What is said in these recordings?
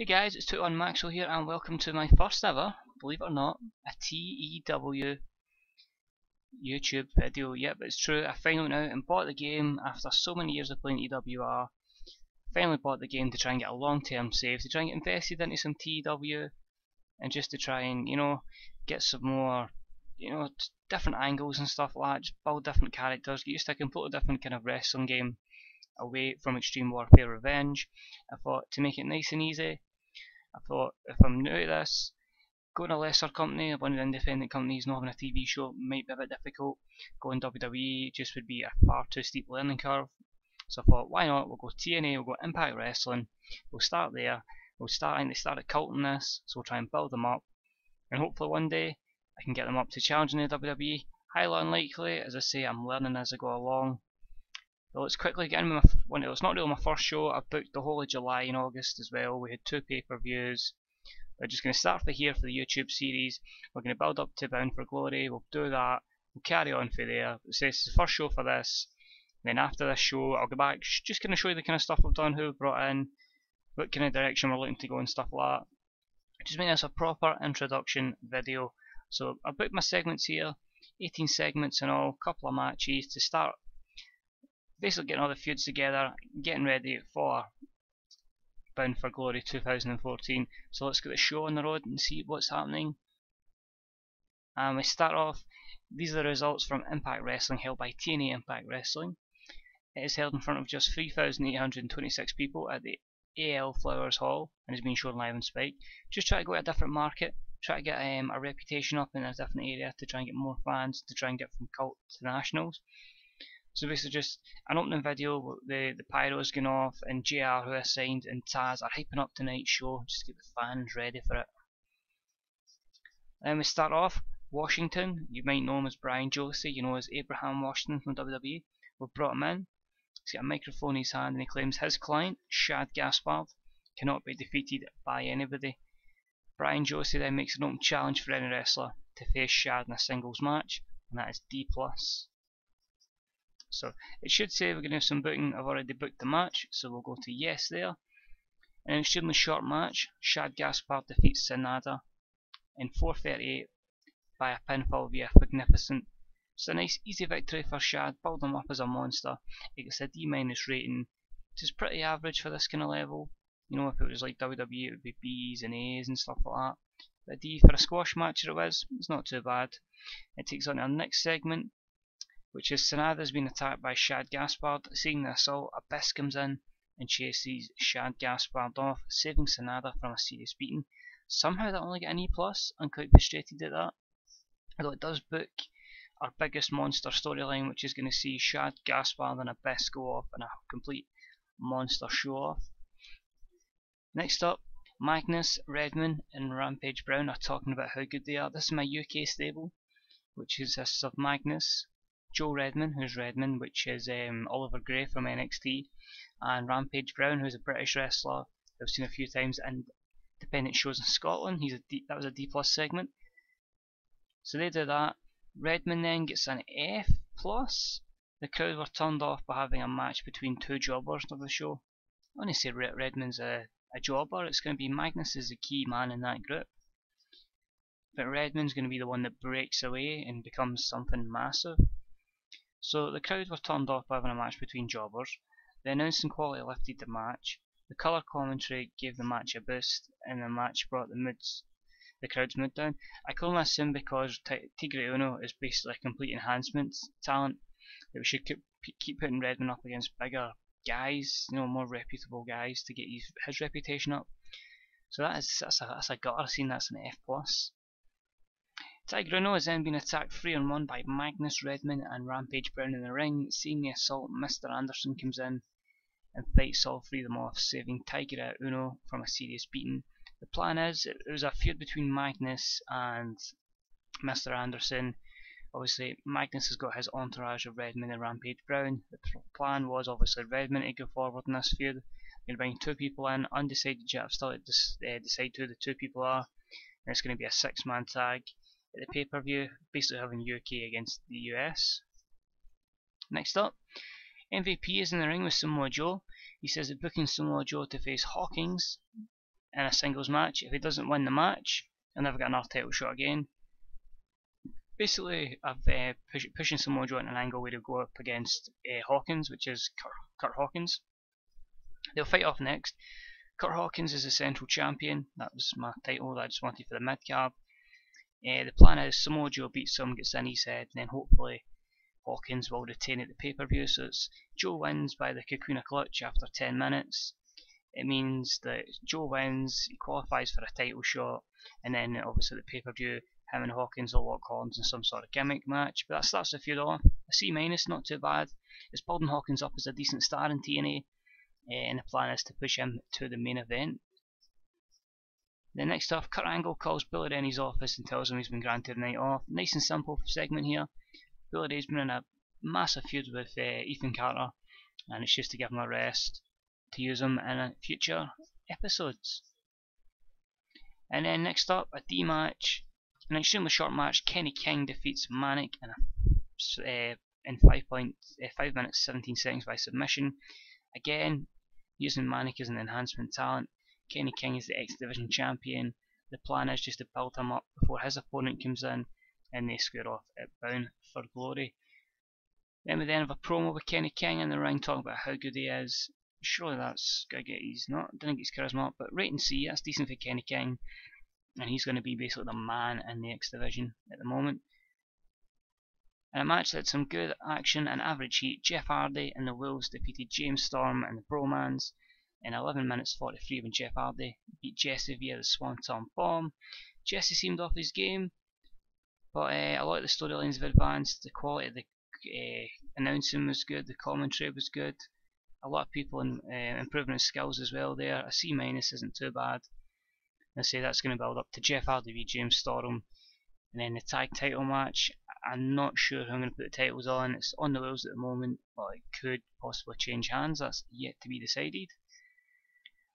Hey guys, it's TEW2013 Maxwell here and welcome to my first ever, believe it or not, a TEW YouTube video. Yep, it's true, I finally went out and bought the game after so many years of playing EWR. Finally bought the game to try and get a long-term save, to try and get invested into some TEW and just to try and, get some more, different angles and stuff like that, just build different characters, get used to a completely different kind of wrestling game away from Extreme Warfare Revenge. I thought to make it nice and easy, I thought if I'm new to this, going to a lesser company, one of the independent companies, not having a TV show might be a bit difficult. Going WWE just would be a far too steep learning curve. So I thought, why not? We'll go TNA, we'll go Impact Wrestling, we'll start there, we'll start culting this, so we'll try and build them up, and hopefully one day I can get them up to challenging the WWE. Highly unlikely, as I say, I'm learning as I go along. But let's quickly get in with it's not really my first show. I've booked the whole of July and August as well. We had 2 pay-per-views. We're just going to start for here for the YouTube series. We're going to build up to Bound for Glory. We'll do that. We'll carry on from there. So this is the first show for this. And then after this show, I'll go back, just going to show you the kind of stuff I've done, who we've brought in, what kind of direction we're looking to go and stuff like that. Just make this a proper introduction video. So I booked my segments here, 18 segments and all, a couple of matches to start. Basically getting all the feuds together, getting ready for Bound for Glory 2014. So let's get the show on the road and see what's happening. And we start off, these are the results from Impact Wrestling held by TNA Impact Wrestling. It is held in front of just 3,826 people at the AL Flowers Hall and is being shown live on Spike. Just try to go to a different market, try to get a reputation up in a different area to try and get more fans, to try and get from cult to nationals. So basically just an opening video, the pyros going off and JR, who I signed, and Taz are hyping up tonight's show just to get the fans ready for it. Then we start off, Washington, you might know him as Brian Josie, you know as Abraham Washington from WWE. We've brought him in, he's got a microphone in his hand and he claims his client, Shad Gaspard, cannot be defeated by anybody. Brian Josie then makes an open challenge for any wrestler to face Shad in a singles match, and that is D+. So it should say we're going to have some booking. I've already booked the match, so we'll go to yes there. And an extremely short match, Shad Gaspard defeats Sanada in 4:38 by a pinfall via Magnificent. It's a nice easy victory for Shad, build him up as a monster. It gets a D- rating, which is pretty average for this kind of level. You know, if it was like WWE it would be B's and A's and stuff like that. But a D for a squash match it was, it's not too bad. It takes on our next segment, which is Sanada's been attacked by Shad Gaspard. Seeing the assault, Abyss comes in and chases Shad Gaspard off, saving Sanada from a serious beating. Somehow that only got an E+, I'm quite frustrated at that. Although it does book our biggest monster storyline, which is going to see Shad Gaspard and Abyss go off in a complete monster show off. Next up, Magnus, Redman and Rampage Brown are talking about how good they are. This is my UK stable, which consists of Magnus, Joe Redman, who's Redman, which is Oliver Gray from NXT, and Rampage Brown, who's a British wrestler I've seen a few times in independent shows in Scotland. That was a D+ segment. So they do that. Redman then gets an F+. The crowd were turned off by having a match between 2 jobbers of the show. I want to say Redman's a jobber. It's going to be Magnus is the key man in that group, but Redman's going to be the one that breaks away and becomes something massive. So the crowd were turned off by having a match between jobbers. The announcing quality lifted the match. The colour commentary gave the match a boost, and the match brought the crowd's mood down. I can only assume because TEW2013 is basically a complete enhancement talent that we should keep putting Redman up against bigger guys, more reputable guys to get his reputation up. So that's a gutter scene. That's an F+. TEW2013 has then been attacked 3-on-1 by Magnus, Redman and Rampage Brown in the ring. Seeing the assault, Mr. Anderson comes in and fights all 3 of them off, saving TEW2013 from a serious beating. The plan is, it was a feud between Magnus and Mr. Anderson. Obviously, Magnus has got his entourage of Redman and Rampage Brown. The plan was obviously Redman to go forward in this feud. They're going to bring 2 people in, undecided yet. I've still to decide who the 2 people are. And it's going to be a 6-man tag at the pay-per-view, basically having UK against the US. Next up, MVP is in the ring with Samoa Joe. He says that booking Samoa Joe to face Hawkins in a singles match. If he doesn't win the match, he'll never get another title shot again. Basically, I've pushing Samoa Joe at an angle where he'll go up against Hawkins, which is Kurt Hawkins. They'll fight off next. Kurt Hawkins is the Central Champion. That was my title that I just wanted for the mid card. The plan is Samoa Joe beats him, gets in his head, and then hopefully Hawkins will retain at the pay-per-view. So it's Joe wins by the Kakuna Clutch after 10 minutes. It means that Joe wins, he qualifies for a title shot, and then obviously the pay-per-view, him and Hawkins will lock horns in some sort of gimmick match. But that starts the feud off. A C-, not too bad. It's building Hawkins up as a decent star in TNA, and the plan is to push him to the main event. Then next up, Kurt Angle calls Billy Ray in his office and tells him he's been granted a night off. Nice and simple segment here. Billy Ray's been in a massive feud with Ethan Carter, and it's just to give him a rest to use him in future episodes. And then next up, a D match. An extremely short match. Kenny King defeats Manic in 5 minutes 17 seconds by submission. Again, using Manic as an enhancement talent. Kenny King is the X Division champion. The plan is just to build him up before his opponent comes in, and they square off at Bound for Glory. Then we have a promo with Kenny King in the ring talking about how good he is. Surely that's gonna get didn't get his charisma up, but wait and see. That's decent for Kenny King, and he's going to be basically the man in the X Division at the moment. In a match that had some good action and average heat, Jeff Hardy and the Wolves defeated James Storm and the Bromans in 11 minutes 43 when Jeff Hardy beat Jesse via the Swanton Bomb. Jesse seemed off his game, but a lot of the storylines have advanced. The quality of the announcing was good, the commentary was good. A lot of people improving his skills as well there. A C- isn't too bad. I say that's going to build up to Jeff Hardy v James Storm, and then the tag title match. I'm not sure who I'm going to put the titles on. It's on the wheels at the moment, but it could possibly change hands. That's yet to be decided.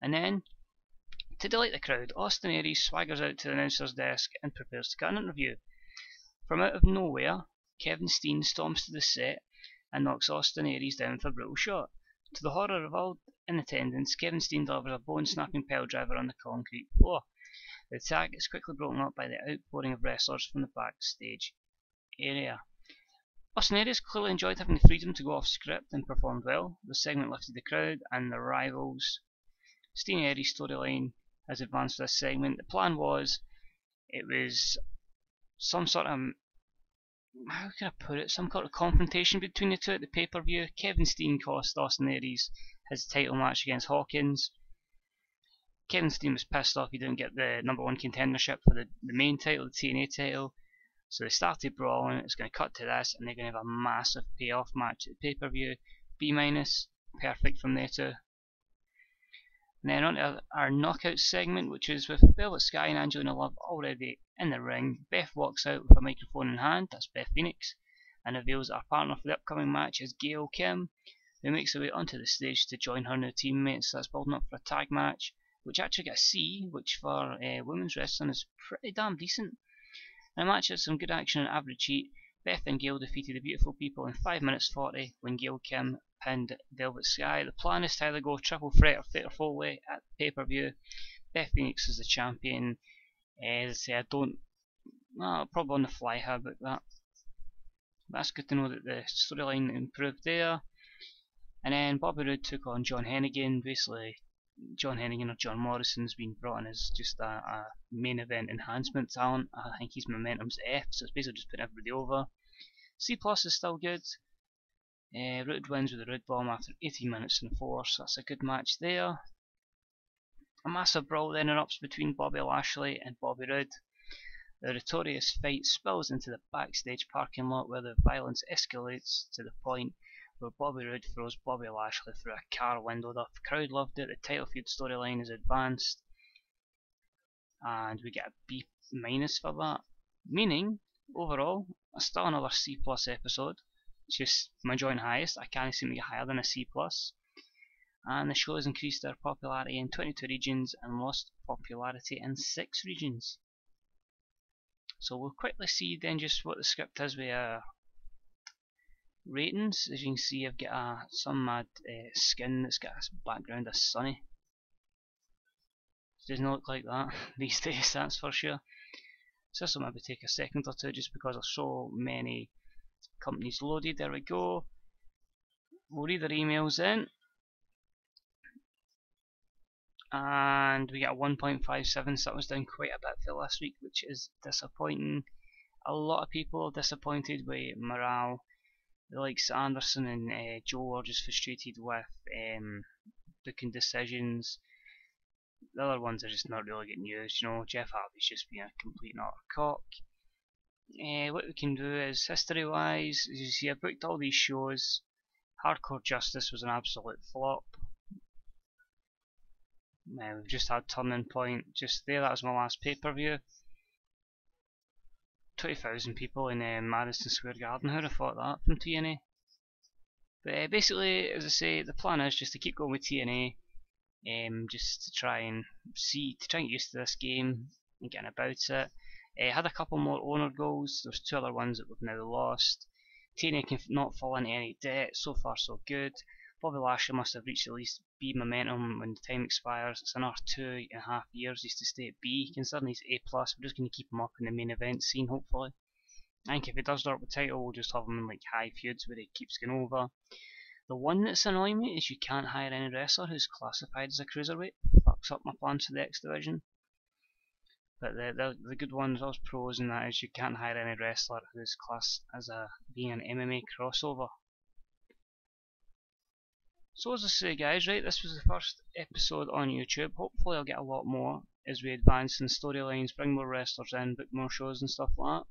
And then, to delight the crowd, Austin Aries swaggers out to the announcer's desk and prepares to cut an interview. From out of nowhere, Kevin Steen storms to the set and knocks Austin Aries down for a brutal shot. To the horror of all in attendance, Kevin Steen delivers a bone-snapping pile driver on the concrete floor. The attack is quickly broken up by the outpouring of wrestlers from the backstage area. Austin Aries clearly enjoyed having the freedom to go off script and performed well. The segment lifted the crowd and the rivals. Steen Aries' storyline has advanced for this segment. The plan was, it was some sort of, how can I put it, some sort of confrontation between the two at the pay-per-view. Kevin Steen cost Austin Aries his title match against Hawkins. Kevin Steen was pissed off he didn't get the #1 contendership for the main title, the TNA title. So they started brawling. It's going to cut to this, and they're going to have a massive payoff match at the pay-per-view. B-, perfect from there too. And then on to our knockout segment, which is with Velvet Sky and Angelina Love already in the ring. Beth walks out with a microphone in hand, that's Beth Phoenix, and reveals our partner for the upcoming match is Gail Kim, who makes her way onto the stage to join her new teammates. That's building up for a tag match, which actually got a C, which for women's wrestling is pretty damn decent. In a match had some good action and average heat, Beth and Gail defeated the Beautiful People in 5 minutes 40 when Gail Kim pinned Velvet Sky. The plan is to either go triple threat or fatal four-way at the pay-per-view. Beth Phoenix is the champion. As I say, I don't, well, probably on the fly here about that. That's good to know that the storyline improved there. And then Bobby Roode took on John Hennigan. Basically, John Hennigan or John Morrison's been brought in as just a main event enhancement talent. I think his momentum's F, so it's basically just putting everybody over. C+ is still good. Roode wins with a Roode Bomb after 18 minutes and 4, so that's a good match there. A massive brawl then erupts between Bobby Lashley and Bobby Roode. The notorious fight spills into the backstage parking lot where the violence escalates to the point where Bobby Roode throws Bobby Lashley through a car window. The crowd loved it. The title feud storyline is advanced, and we get a B- for that, meaning overall still another C+ episode. It's just my joint highest. I can't seem to get higher than a C+. And the show has increased their popularity in 22 regions and lost popularity in 6 regions. So we'll quickly see then just what the script is with ratings. As you can see, I've got some mad skin that's got a background of sunny. Doesn't look like that these days, that's for sure. So this will maybe take a second or two just because there's so many companies loaded. There we go. We'll read their emails in. And we get a 1.57, so that was down quite a bit for last week, which is disappointing. A lot of people are disappointed with morale. The likes of Anderson and Joe are just frustrated with booking decisions. The other ones are just not really getting used, you know. Jeff Harvey's just being a complete and utter cock. What we can do is, history-wise, as you see, I booked all these shows. Hardcore Justice was an absolute flop. We've just had Turning Point just there, that was my last pay-per-view. 20,000 people in Madison Square Garden, who'd have thought that from TNA? But basically, as I say, the plan is just to keep going with TNA, just to try and get used to this game and getting about it. Had a couple more owner goals, there's 2 other ones that we've now lost. TNA can not fall into any debt, so far so good. Bobby Lashley must have reached at least B momentum when the time expires. It's another 2.5 years he's to stay at B. Considering he's A+, we're just going to keep him up in the main event scene, hopefully. I think if he does drop the title, we'll just have him in like high feuds where he keeps going over. The one that's annoying me is you can't hire any wrestler who's classified as a cruiserweight. Fucks up my plans for the X division. But the good ones, those pros in that, is you can't hire any wrestler who's classed as being an MMA crossover. So as I say guys, right, this was the first episode on YouTube. Hopefully I'll get a lot more as we advance in storylines, bring more wrestlers in, book more shows and stuff like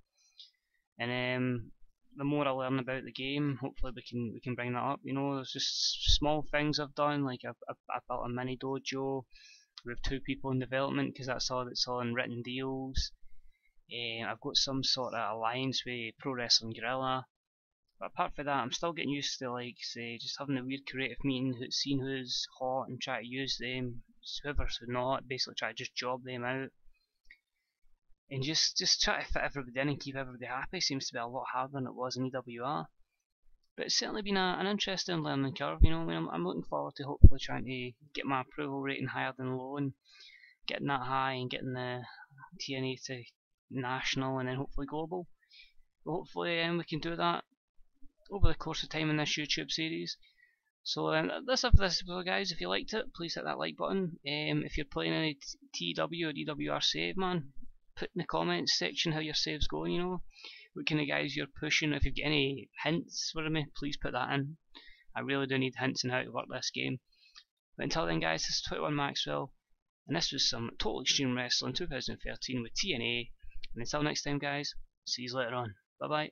that. And the more I learn about the game, hopefully we can bring that up. You know, there's just small things I've done, like I've built a mini dojo with 2 people in development because that's all in written deals. I've got some sort of alliance with Pro Wrestling Guerrilla. But apart from that, I'm still getting used to, like, say, just having a weird creative meeting, seeing who's hot and try to use them, whoever's not, basically try to just job them out. And just try to fit everybody in and keep everybody happy seems to be a lot harder than it was in EWR. But it's certainly been an interesting learning curve, you know. I mean, I'm looking forward to hopefully trying to get my approval rating higher than low and getting that high and getting the TNA to national and then hopefully global. But hopefully we can do that over the course of time in this YouTube series. So that's it for this episode guys. If you liked it, please hit that like button. If you're playing any TEW or EWR save, man, put in the comments section how your save's going, you know. What kind of guys you're pushing. If you've got any hints for me, please put that in. I really do need hints on how to work this game. But until then guys, this is 21 Maxwell, and this was some Total Extreme Wrestling 2013 with TNA. And until next time guys, see you later on. Bye bye.